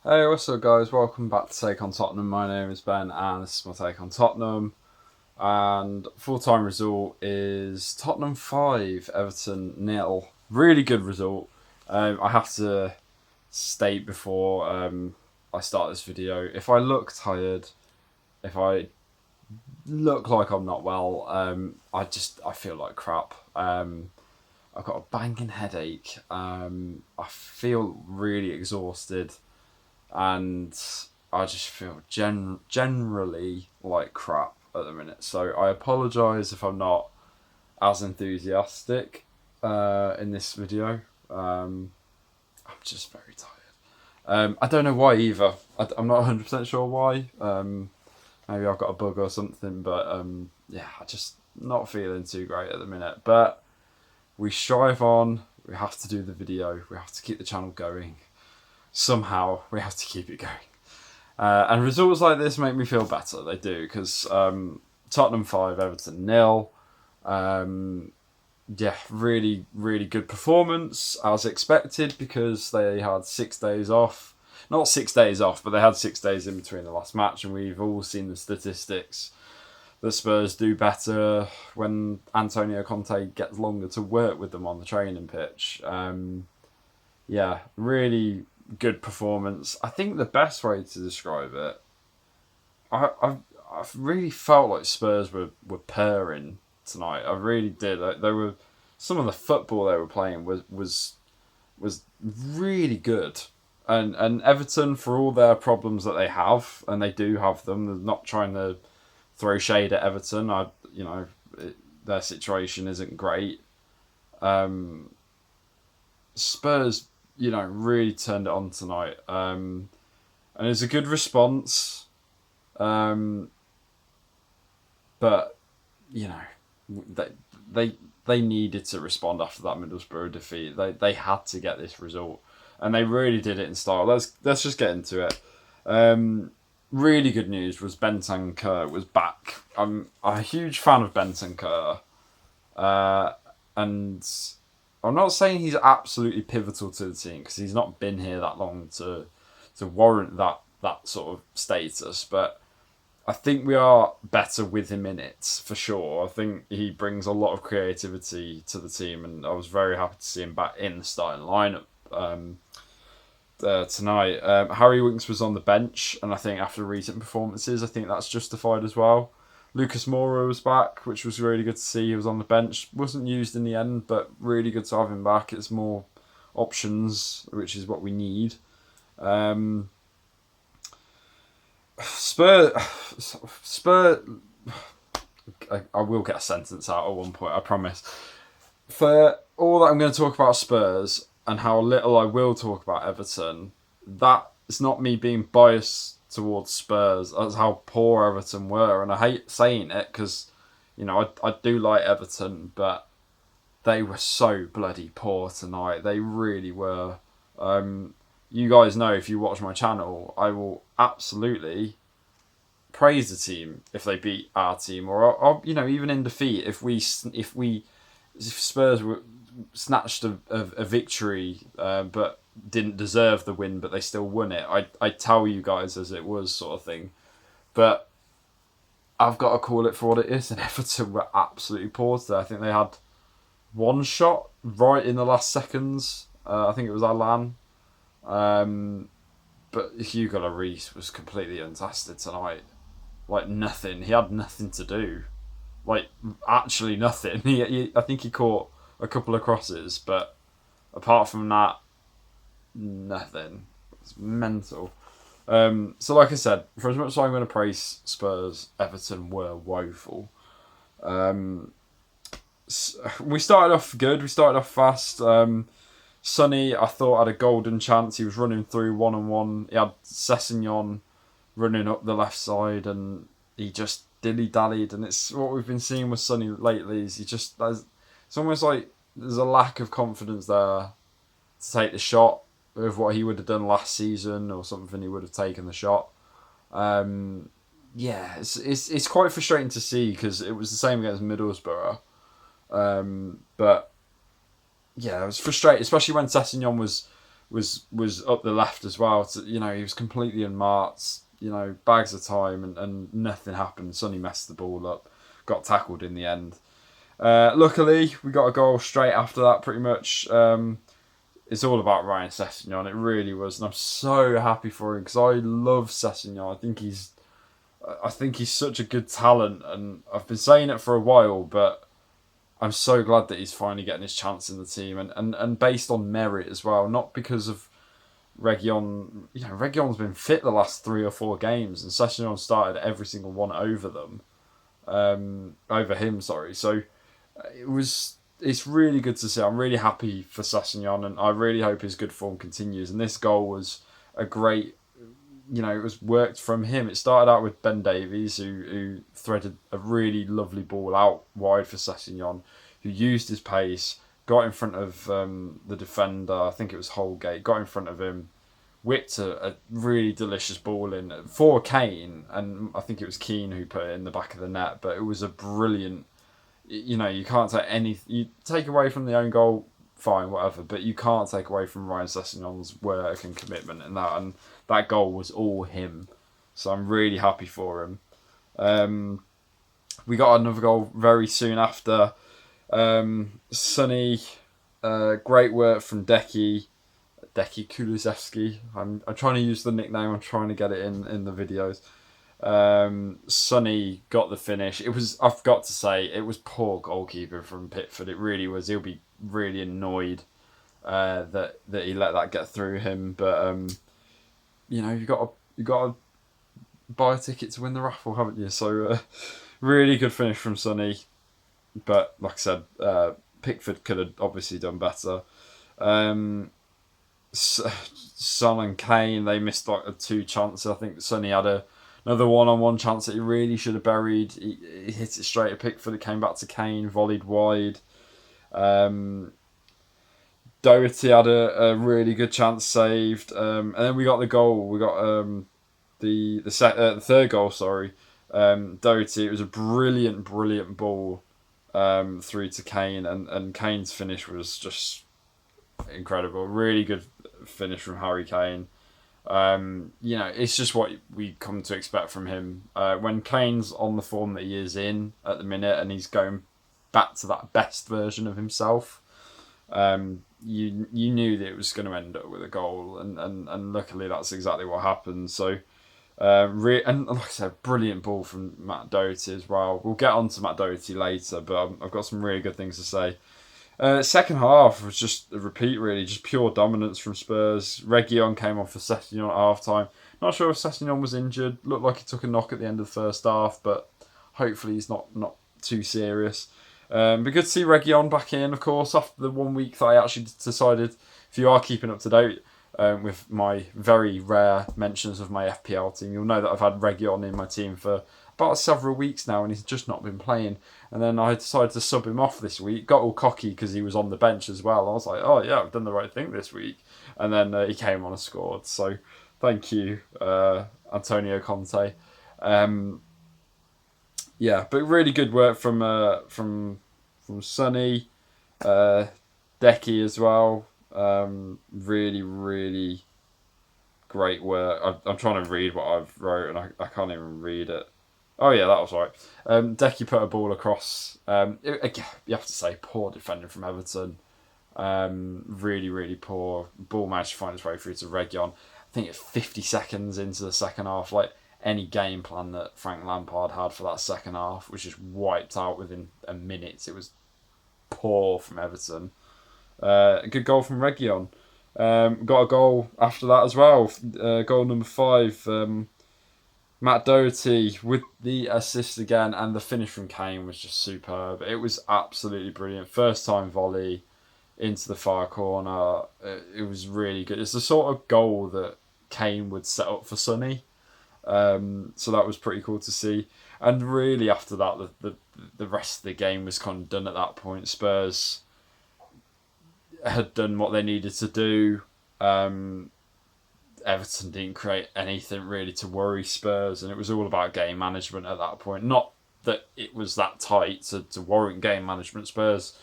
Hey, what's up, guys? Welcome back to Take on Tottenham. My name is Ben, and this is my take on Tottenham. And full-time result is Tottenham 5, Everton nil. Really good result. I have to state before I start this video, if I look tired, if I look like I'm not well, I feel like crap. I've got a banging headache. I feel really exhausted, and I just feel generally like crap at the minute. So I apologise if I'm not as enthusiastic in this video. I'm just very tired. I don't know why either. I'm not 100% sure why. Maybe I've got a bug or something, but yeah, I just not feeling too great at the minute. But we strive on. We have to do the video. We have to keep the channel going. Somehow we have to keep it going. And results like this make me feel better. They do, because Tottenham 5, Everton nil. Yeah, really, really good performance as expected, because they had 6 days off. Not 6 days off, but they had 6 days in between the last match, and we've all seen the statistics. The Spurs do better when Antonio Conte gets longer to work with them on the training pitch. Yeah, really good performance. I think the best way to describe it, I've really felt like Spurs were purring tonight. I really did. They were, some of the football they were playing was really good. And Everton, for all their problems that they have, and they do have them, they're not trying to throw shade at Everton. Their situation isn't great. Spurs, really turned it on tonight. And it was a good response. But they needed to respond after that Middlesbrough defeat. They had to get this result, and they really did it in style. Let's just get into it. Really good news was Bentancur was back. I'm a huge fan of Bentancur, and I'm not saying he's absolutely pivotal to the team, because he's not been here that long to warrant that sort of status, but I think we are better with him in it, for sure. I think he brings a lot of creativity to the team, and I was very happy to see him back in the starting lineup tonight. Harry Winks was on the bench, and I think after recent performances, I think that's justified as well. Lucas Moura was back, which was really good to see. He was on the bench. Wasn't used in the end, but really good to have him back. It's more options, which is what we need. Spur. I will get a sentence out at one point, I promise. For all that I'm going to talk about Spurs and how little I will talk about Everton, that is not me being biased towards Spurs. That's how poor Everton were, and I hate saying it, because I do like Everton, but they were so bloody poor tonight. They really were. You guys know, if you watch my channel, I will absolutely praise the team if they beat our team, or even in defeat, if Spurs were snatched a victory, but didn't deserve the win, but they still won it. I tell you guys as it was, sort of thing. But I've got to call it for what it is, and Everton were absolutely poor today. I think they had one shot right in the last seconds. I think it was Alan. But Hugo Lloris was completely untested tonight. Like, nothing. He had nothing to do. Like, actually nothing. I think he caught a couple of crosses, but apart from that, nothing. It's mental. So like I said, for as much as I'm going to praise Spurs, Everton were woeful. We started off good. We started off fast. Sonny, I thought, had a golden chance. He was running through one-on-one. He had Sessegnon running up the left side, and he just dilly-dallied. And it's what we've been seeing with Sonny lately. Is it's almost like there's a lack of confidence there to take the shot of what he would have done last season, or something. He would have taken the shot. Yeah, it's quite frustrating to see, because it was the same against Middlesbrough. But yeah, it was frustrating, especially when Sessegnon was was up the left as well. He was completely unmarked. Bags of time, and nothing happened. Sonny messed the ball up, got tackled in the end. Luckily, we got a goal straight after that. Pretty much, it's all about Ryan Sessegnon. It really was, and I'm so happy for him because I love Sessegnon. I think he's such a good talent, and I've been saying it for a while, but I'm so glad that he's finally getting his chance in the team, and based on merit as well, not because of Reguilon. Reguilon's been fit the last 3 or 4 games, and Sessegnon started every single one over him. Sorry. So it's really good to see. I'm really happy for Sessegnon, and I really hope his good form continues. And this goal was a great, it was worked from him. It started out with Ben Davies, who threaded a really lovely ball out wide for Sessegnon, who used his pace, got in front of the defender. I think it was Holgate. Got in front of him, whipped a really delicious ball in for Kane, and I think it was Keane who put it in the back of the net. But it was a brilliant. You can't take you take away from the own goal, fine, whatever. But you can't take away from Ryan Sessegnon's work and commitment in that, and that goal was all him. So I'm really happy for him. We got another goal very soon after. Sonny, great work from Deki Kulusevski. I'm trying to use the nickname. I'm trying to get it in the videos. Sonny got the finish. I've got to say, it was poor goalkeeper from Pickford. It really was. He'll be really annoyed that he let that get through him. But you got to buy a ticket to win the raffle, haven't you? So really good finish from Sonny. But like I said, Pickford could have obviously done better. Son and Kane, they missed like 2 chances. I think Sonny had another one-on-one chance that he really should have buried. He hit it straight at Pickford. It came back to Kane, volleyed wide. Doherty had a really good chance saved. And then we got the goal. We got the third goal, sorry. Doherty, it was a brilliant ball through to Kane, and Kane's finish was just incredible. Really good finish from Harry Kane. It's just what we come to expect from him. When Kane's on the form that he is in at the minute, and he's going back to that best version of himself, you knew that it was going to end up with a goal, and luckily that's exactly what happened. So, and like I said, brilliant ball from Matt Doherty as well. We'll get on to Matt Doherty later, but I've got some really good things to say. Second half was just a repeat, really, just pure dominance from Spurs. Reguilon came on for Sessegnon at half time. Not sure if Sessegnon was injured. Looked like he took a knock at the end of the first half, but hopefully he's not too serious. Be good to see Reguilon back in, of course, after the 1 week that I actually decided, if you are keeping up to date with my very rare mentions of my FPL team, you'll know that I've had Reguilon in my team for about several weeks now, and he's just not been playing. And then I decided to sub him off this week. Got all cocky because he was on the bench as well. I was like, oh yeah, I've done the right thing this week. And then he came on and scored. So thank you, Antonio Conte. But really good work from Sonny, Decky as well. Really great work. I'm trying to read what I've wrote, and I can't even read it. Oh yeah, that was right. Decky put a ball across. You have to say, poor defending from Everton. Really poor. Ball managed to find its way through to Reguilon. I think it's 50 seconds into the second half. Like any game plan that Frank Lampard had for that second half was just wiped out within a minute. It was poor from Everton. A good goal from Reguilon. Got a goal after that as well. Goal number 5. Matt Doherty with the assist again, and the finish from Kane was just superb. It was absolutely brilliant. First time volley into the far corner. It was really good. It's the sort of goal that Kane would set up for Sonny. So that was pretty cool to see. And really after that, the rest of the game was kind of done at that point. Spurs had done what they needed to do. Everton didn't create anything really to worry Spurs, and it was all about game management at that point. Not that it was that tight to warrant game management. Spurs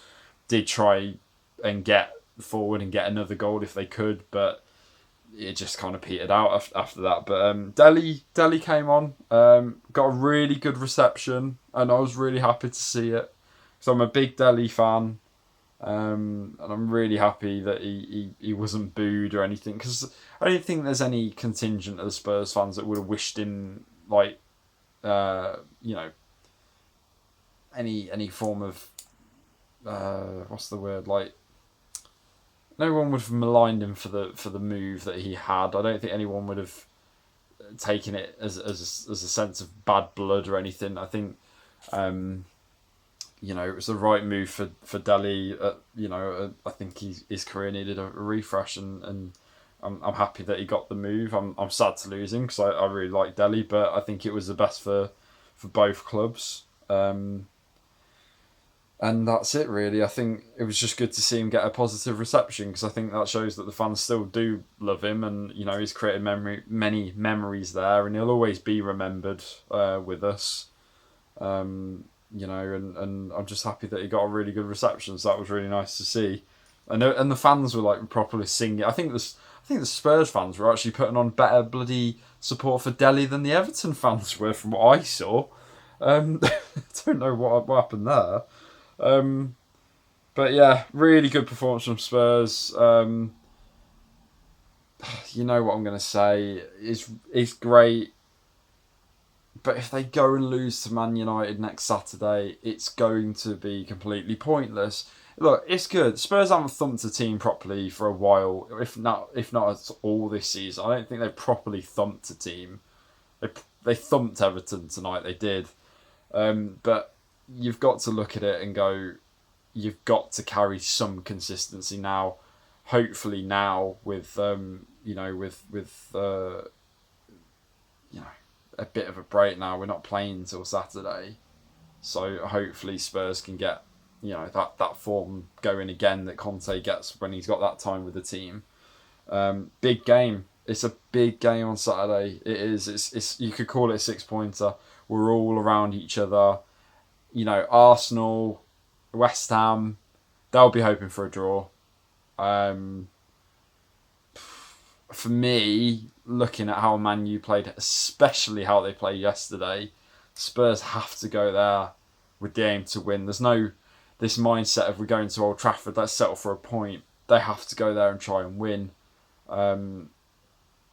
did try and get forward and get another goal if they could, but it just kind of petered out after that. But Delhi came on, got a really good reception, and I was really happy to see it. So I'm a big Delhi fan, and I'm really happy that he wasn't booed or anything, because I don't think there's any contingent of the Spurs fans that would have wished him like any form of what's the word, like, no one would have maligned him for the move that he had. I don't think anyone would have taken it as a sense of bad blood or anything. I think it was the right move for Delhi. I think his career needed a refresh, and I'm happy that he got the move. I'm sad to lose him because I really like Delhi, but I think it was the best for both clubs. And that's it, really. I think it was just good to see him get a positive reception, because I think that shows that the fans still do love him, and he's created many memories there, and he'll always be remembered with us. And I'm just happy that he got a really good reception. So that was really nice to see. And the fans were like properly singing. I think the Spurs fans were actually putting on better bloody support for Delhi than the Everton fans were, from what I saw. I don't know what happened there. But yeah, really good performance from Spurs. You know what I'm going to say. It's great. But if they go and lose to Man United next Saturday, it's going to be completely pointless. Look, it's good. Spurs haven't thumped a team properly for a while, if not at all this season. I don't think they've properly thumped a team. They thumped Everton tonight, they did. But you've got to look at it and go, you've got to carry some consistency now. Hopefully now with a bit of a break now. We're not playing until Saturday, so hopefully Spurs can get that form going again that Conte gets when he's got that time with the team. Big game. It's a big game on Saturday. It is. It's you could call it a 6-pointer. We're all around each other. Arsenal, West Ham, they'll be hoping for a draw. For me, looking at how Man U played, especially how they played yesterday, Spurs have to go there with the aim to win. There's no this mindset of we're going to Old Trafford, let's settle for a point. They have to go there and try and win. I'm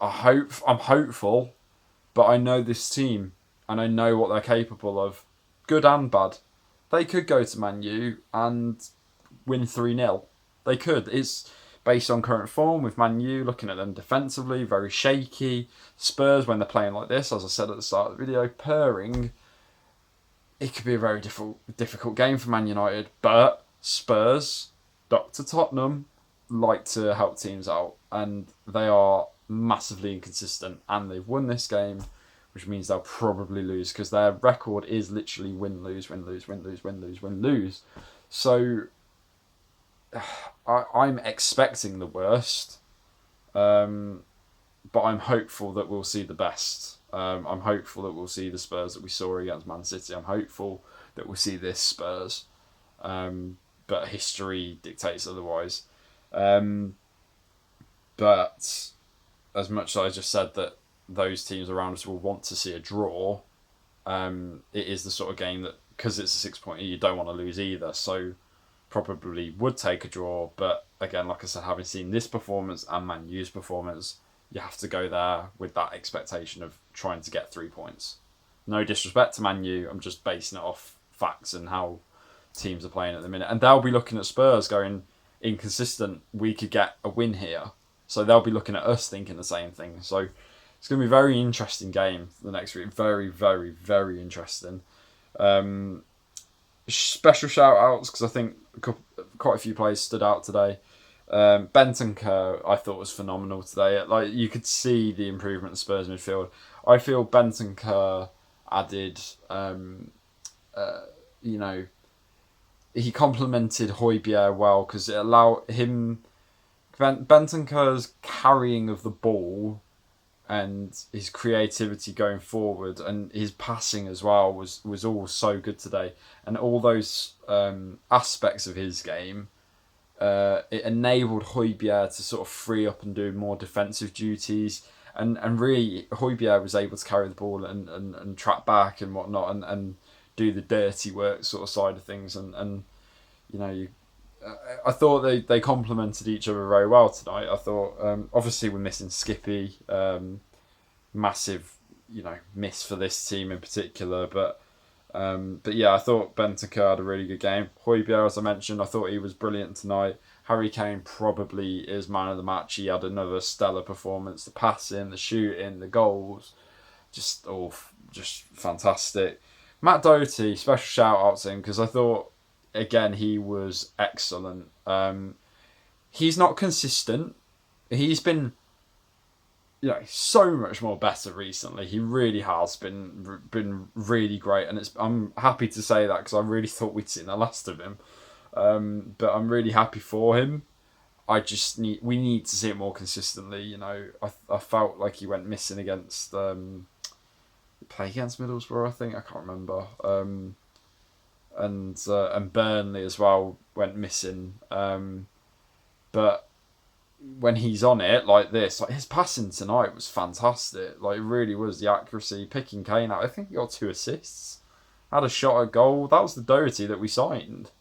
hopeful, but I know this team and I know what they're capable of, good and bad. They could go to Man U and win 3-0. They could. It's based on current form with Man U, looking at them defensively, very shaky. Spurs, when they're playing like this, as I said at the start of the video, purring, it could be a very difficult game for Man United. But Spurs, Dr. Tottenham, like to help teams out, and they are massively inconsistent, and they've won this game, which means they'll probably lose, because their record is literally win, lose, win, lose, win, lose, win, lose, win, lose. So I'm expecting the worst, but I'm hopeful that we'll see the best. I'm hopeful that we'll see the Spurs that we saw against Man City. I'm hopeful that we'll see this Spurs, but history dictates otherwise. But as much as I just said that those teams around us will want to see a draw, it is the sort of game that, because it's a 6-pointer, you don't want to lose either. So probably would take a draw, but again, like I said, having seen this performance and Man U's performance, you have to go there with that expectation of trying to get 3 points. No disrespect to Man U, I'm just basing it off facts and how teams are playing at the minute. And they'll be looking at Spurs going, inconsistent, we could get a win here. So they'll be looking at us thinking the same thing. So it's going to be a very interesting game the next week. Very, very, very interesting. Special shout outs, because I think quite a few players stood out today. Bentancur, I thought, was phenomenal today. Like, you could see the improvement in Spurs midfield. I feel Bentancur added, he complemented Højbjerg well, because it allowed him. Bentancur's carrying of the ball and his creativity going forward and his passing as well was all so good today. And all those aspects of his game it enabled Højbjerg to sort of free up and do more defensive duties. And really, Højbjerg was able to carry the ball and track back and whatnot and do the dirty work sort of side of things. And I thought they complemented each other very well tonight. I thought, obviously, we're missing Skippy. Massive, miss for this team in particular. But yeah, I thought Bentancur had a really good game. Højbjerg, as I mentioned, I thought he was brilliant tonight. Harry Kane probably is man of the match. He had another stellar performance. The passing, the shooting, the goals, just fantastic. Matt Doherty, special shout out to him because I thought, again, he was excellent. He's not consistent. He's been so much more better recently. He really has been really great, and I'm happy to say that because I really thought we'd seen the last of him. But I'm really happy for him. We need to see it more consistently. I felt like he went missing against play against Middlesbrough. I think I can't remember. And Burnley as well went missing. But when he's on it like this, his passing tonight was fantastic. It really was, the accuracy, picking Kane out. I think he got 2 assists, had a shot at goal. That was the Doherty that we signed.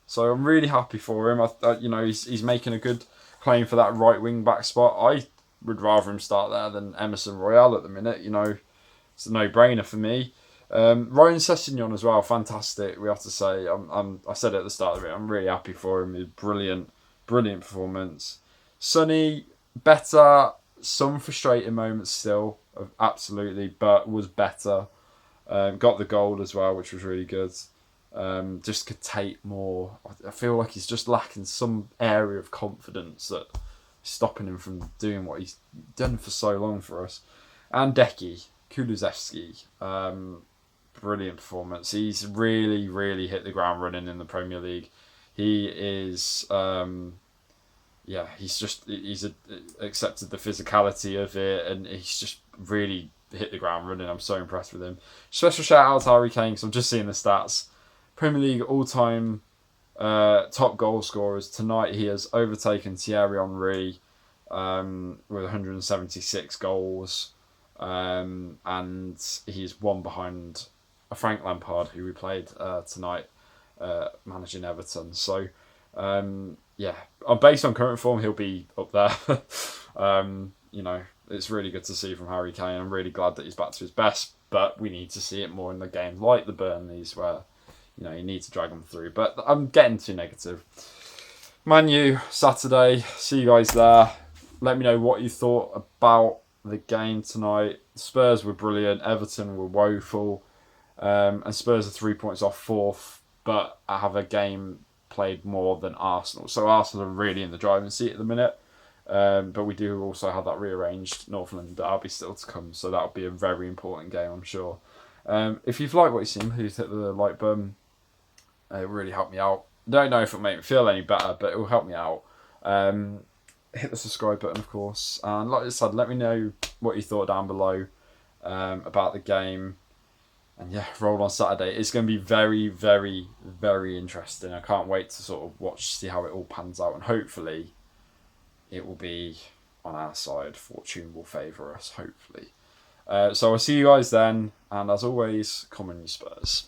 So I'm really happy for him. He's making a good claim for that right wing back spot. I would rather him start there than Emerson Royale at the minute. It's a no brainer for me. Ryan Sessegnon as well, fantastic. We have to say, I said it at the start of it. I'm really happy for him. He's brilliant performance. Sonny, better. Some frustrating moments still, absolutely, but was better. Got the goal as well, which was really good. Just could take more. I feel like he's just lacking some area of confidence that is stopping him from doing what he's done for so long for us. And Kulusevski, brilliant performance. He's really, really hit the ground running in the Premier League. He is, he's accepted the physicality of it, and he's just really hit the ground running. I'm so impressed with him. Special shout out to Harry Kane, because I'm just seeing the stats. Premier League all-time top goal scorers. Tonight he has overtaken Thierry Henry with 176 goals. And he's one behind Frank Lampard, who we played tonight, managing Everton. So, based on current form, he'll be up there. It's really good to see from Harry Kane. I'm really glad that he's back to his best, but we need to see it more in the game, like the Burnleys, where you need to drag them through. But I'm getting too negative. Man U, Saturday. See you guys there. Let me know what you thought about the game tonight. Spurs were brilliant. Everton were woeful. And Spurs are 3 points off fourth, but I have a game played more than Arsenal. So Arsenal are really in the driving seat at the minute. But we do also have that rearranged North London derby still to come. So that'll be a very important game, I'm sure. If you've liked what you've seen, please hit the like button. It really helped me out. Don't know if it'll make me feel any better, but it will help me out. Hit the subscribe button, of course. And like I said, let me know what you thought down below about the game. And yeah, roll on Saturday. It's going to be very, very, very interesting. I can't wait to sort of see how it all pans out. And hopefully it will be on our side. Fortune will favour us, hopefully. So I'll see you guys then. And as always, come on you Spurs.